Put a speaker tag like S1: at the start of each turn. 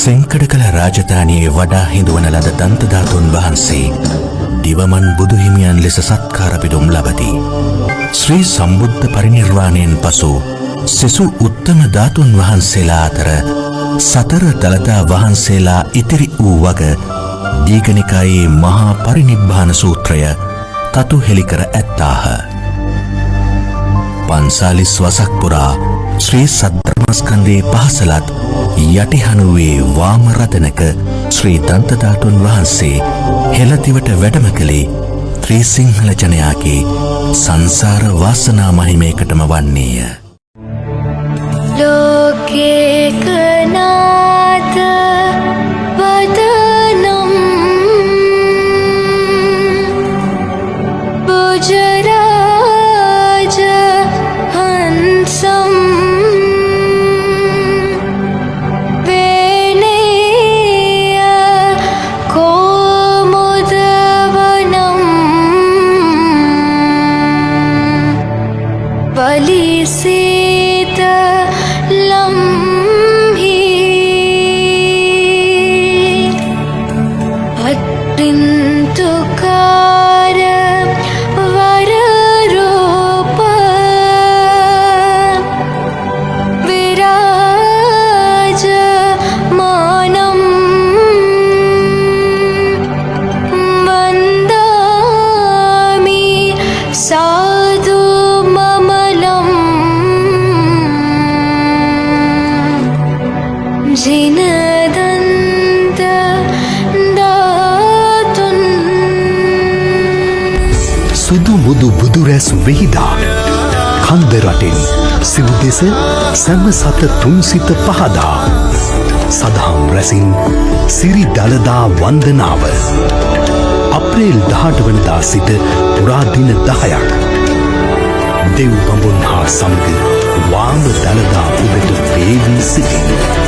S1: සෙංකඩකල රාජධානියේ වඩා හිඳුවන ලද දන්තධාතුන් වහන්සේ දිවමන් බුදුහිමියන් ලෙස සත්කාර පිටුම් ලබති. ශ්‍රී සම්බුද්ධ පරිනිර්වාණයෙන් පසු සෙසු උත්තම ධාතුන් වහන්සේලා අතර සතර දළදා වහන්සේලා ඉතිරි වූ වග දීඝනිකායේ මහා පරිනිබ්බාන සූත්‍රය තතු හෙළි කර ඇත්තාහ. 45 වසක් පුරා ශ්‍රී සද්ධර්මස්කන්ධයේ පහසලත් යටිහනුවේ වාම රතනක ශ්‍රී දන්තධාතුන් වහන්සේ හෙළදිවට වැඩම කළේ ත්‍රිසිංහල ජනයාගේ සංසාර වාසනා මහිමයකටම වන්නේය.
S2: ලෝකේකනාත වදනම් බුජරාජ හංසම් වේනේය කෝමුදවනම් වලිසීත ලම්හි අත්තින්තුකාර වරරූප විරාජමානම් වන්දාමි සාදු මමලම් ජිනදන්ත ධාතුන්
S3: සුදු මුදු බුදුරැස් වෙහිදා කන්ද රටින් සිව් දෙස සැම සත තුන්සිත පහදා සදහම් රැසින් සිරි දළදා වන්දනාව අප්‍රේල් 18 වනදා සිට පුරා දින 10ක් දෙව් බඹුන් හා සමග වාම දළදා උදට වේවී සිටින